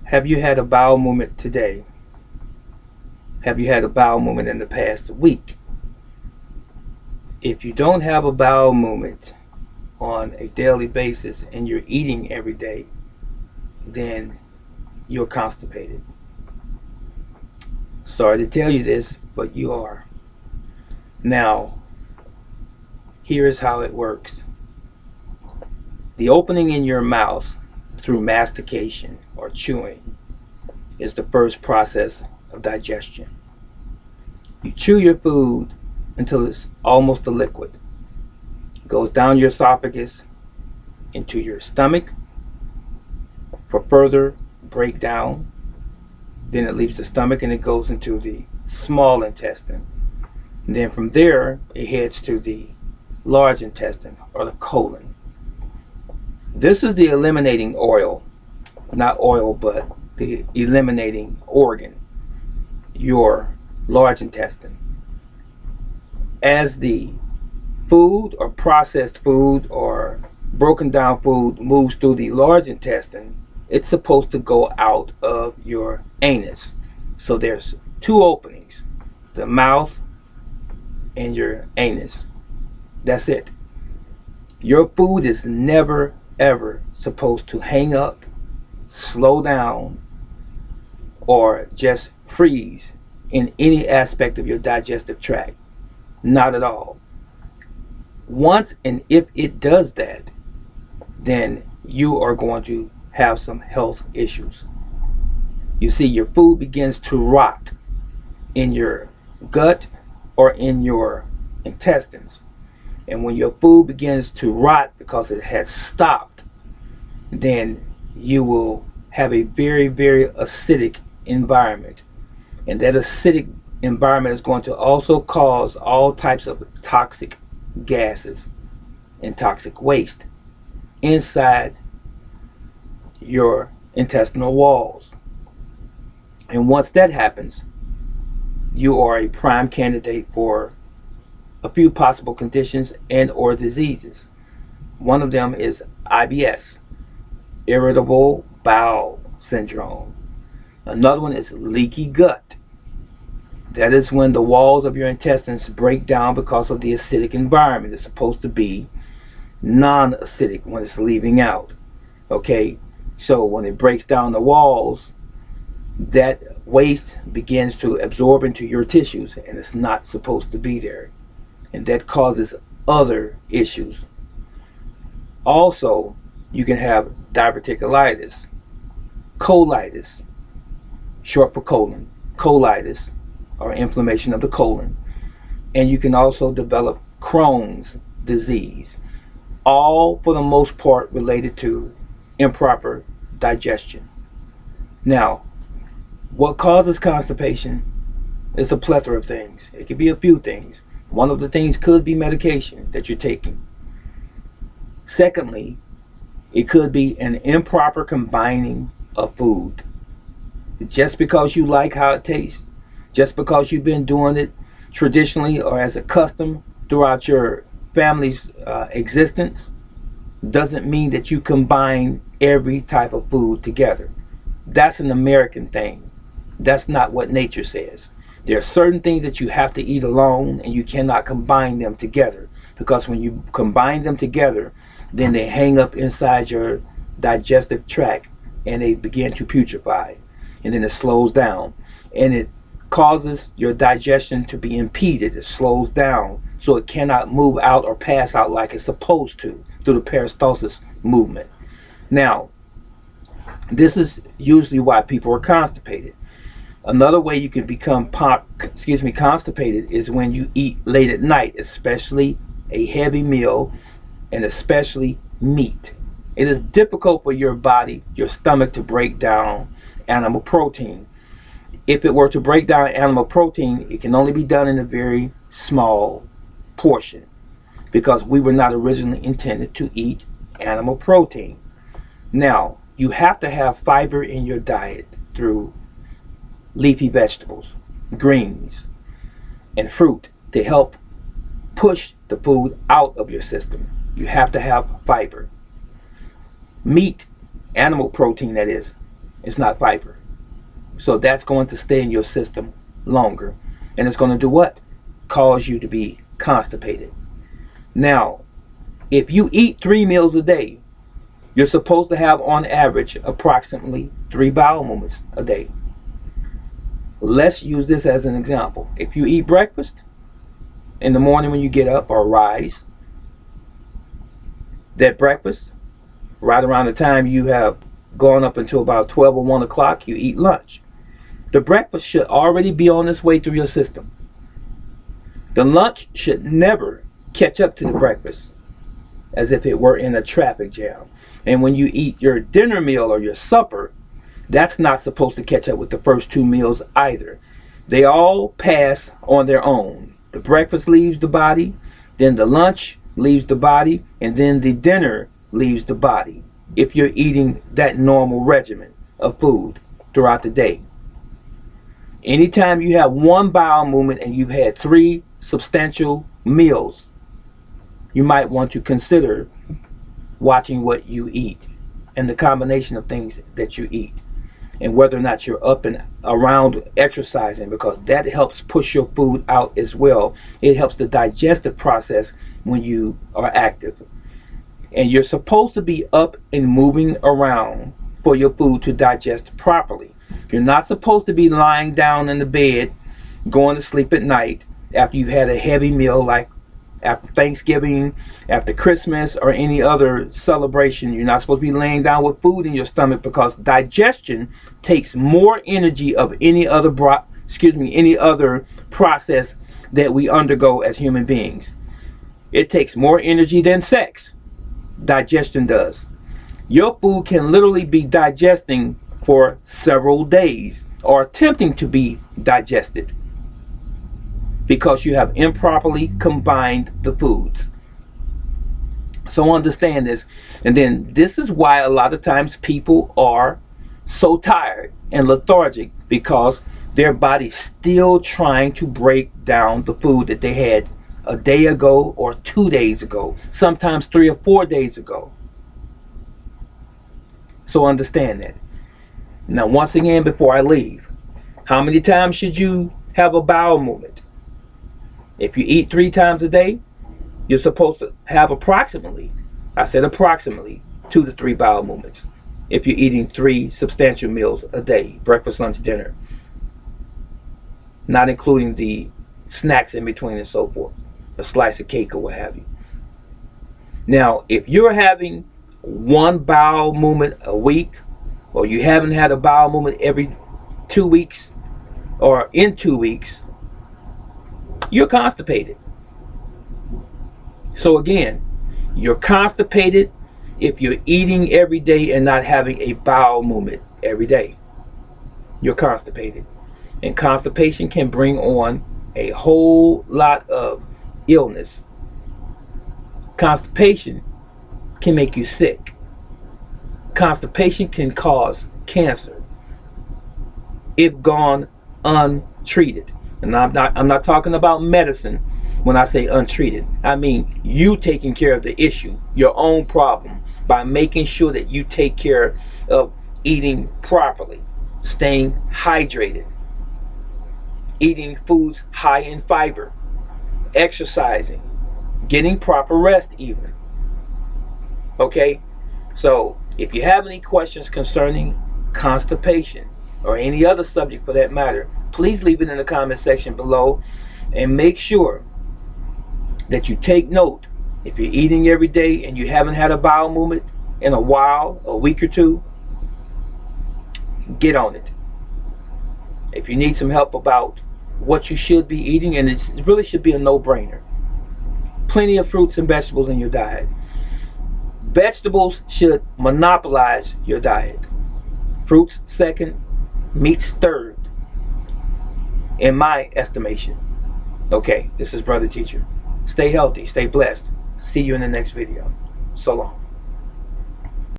Have you had a bowel movement today? Have you had a bowel movement in the past week? If you don't have a bowel movement on a daily basis and you're eating every day, then you're constipated. Sorry to tell you this, but you are. Now, here is how it works. The opening in your mouth through mastication or chewing is the first process of digestion. You chew your food until it's almost a liquid. It goes down your esophagus into your stomach for further breakdown. Then it leaves the stomach and it goes into the small intestine. And then from there, it heads to the large intestine or the colon. This is the eliminating oil, not oil, but the eliminating organ, your large intestine. As the food or processed food or broken down food moves through the large intestine, it's supposed to go out of your anus. So there's two openings, the mouth and your anus. That's it. Your food is never ever supposed to hang up, slow down, or just freeze in any aspect of your digestive tract. Not at all. Once and if it does that, then you are going to have some health issues. You see, your food begins to rot in your gut or in your intestines. And when your food begins to rot because it has stopped, then you will have a very, very acidic environment. And that acidic environment is going to also cause all types of toxic gases and toxic waste inside your intestinal walls. And once that happens, you are a prime candidate for a few possible conditions and or diseases. One of them is IBS, irritable bowel syndrome. Another one is leaky gut. That is when the walls of your intestines break down because of the acidic environment. It's supposed to be non-acidic when it's leaving out. Okay, so when it breaks down the walls, that waste begins to absorb into your tissues and it's not supposed to be there. And that causes other issues. Also, you can have diverticulitis, colitis, short for colon, colitis, or inflammation of the colon. And you can also develop Crohn's disease, all for the most part related to improper digestion. Now, what causes constipation is a plethora of things. It could be a few things. One of the things could be medication that you're taking. Secondly, it could be an improper combining of food. Just because you like how it tastes, just because you've been doing it traditionally or as a custom throughout your family's existence, doesn't mean that you combine every type of food together. That's an American thing. That's not what nature says. There are certain things that you have to eat alone and you cannot combine them together, because when you combine them together, then they hang up inside your digestive tract and they begin to putrefy, and then it slows down and it causes your digestion to be impeded. It slows down so it cannot move out or pass out like it's supposed to through the peristalsis movement. Now, this is usually why people are constipated. Another way you can become constipated is when you eat late at night, especially a heavy meal and especially meat. It is difficult for your body, your stomach, to break down animal protein. If it were to break down animal protein, it can only be done in a very small portion because we were not originally intended to eat animal protein. Now, you have to have fiber in your diet through leafy vegetables, greens, and fruit to help push the food out of your system. You have to have fiber. Meat, animal protein that is, It's not fiber. So that's going to stay in your system longer. And it's going to do what? Cause you to be constipated. Now, if you eat 3 meals a day, you're supposed to have on average approximately 3 bowel movements a day. Let's use this as an example. If you eat breakfast in the morning when you get up or rise, that breakfast, right around the time you have gone up until about 12 or 1 o'clock, you eat lunch. The breakfast should already be on its way through your system. The lunch should never catch up to the breakfast as if it were in a traffic jam. And when you eat your dinner meal or your supper, that's not supposed to catch up with the first 2 meals either. They all pass on their own. The breakfast leaves the body, then the lunch leaves the body, and then the dinner leaves the body, if you're eating that normal regimen of food throughout the day. Anytime you have 1 bowel movement and you've had 3 substantial meals, you might want to consider watching what you eat and the combination of things that you eat, and whether or not you're up and around exercising, because that helps push your food out as well. It helps the digestive process when you are active. And you're supposed to be up and moving around for your food to digest properly. You're not supposed to be lying down in the bed, going to sleep at night after you've had a heavy meal, like after Thanksgiving, after Christmas, or any other celebration. You're not supposed to be laying down with food in your stomach, because digestion takes more energy of any other process that we undergo as human beings. It takes more energy than sex. Digestion does. Your food can literally be digesting for several days, or attempting to be digested, because you have improperly combined the foods. So understand this. And then this is why a lot of times people are so tired and lethargic, because their body's still trying to break down the food that they had a day ago or 2 days ago, sometimes 3 or 4 days ago. So understand that. Now, once again, before I leave, how many times should you have a bowel movement? If you eat 3 times a day, you're supposed to have approximately, I said approximately, 2 to 3 bowel movements. If you're eating 3 substantial meals a day, breakfast, lunch, dinner, not including the snacks in between and so forth, a slice of cake or what have you. Now, if you're having 1 bowel movement a week, or you haven't had a bowel movement every 2 weeks or in 2 weeks, you're constipated. So again, you're constipated if you're eating every day and not having a bowel movement every day. You're constipated. And constipation can bring on a whole lot of illness. Constipation can make you sick. Constipation can cause cancer if gone untreated. And I'm not talking about medicine when I say untreated. I mean you taking care of the issue, your own problem, by making sure that you take care of eating properly, staying hydrated, eating foods high in fiber, exercising, getting proper rest even. Okay? So if you have any questions concerning constipation, or any other subject for that matter, please leave it in the comment section below, and make sure that you take note. If you're eating every day and you haven't had a bowel movement in a while, a week or 2, get on it. If you need some help about what you should be eating, and it really should be a no-brainer, plenty of fruits and vegetables in your diet. Vegetables should monopolize your diet. Fruits second, meats third, in my estimation. Okay, this is Brother Teacher. Stay healthy, stay blessed. See you in the next video. So long.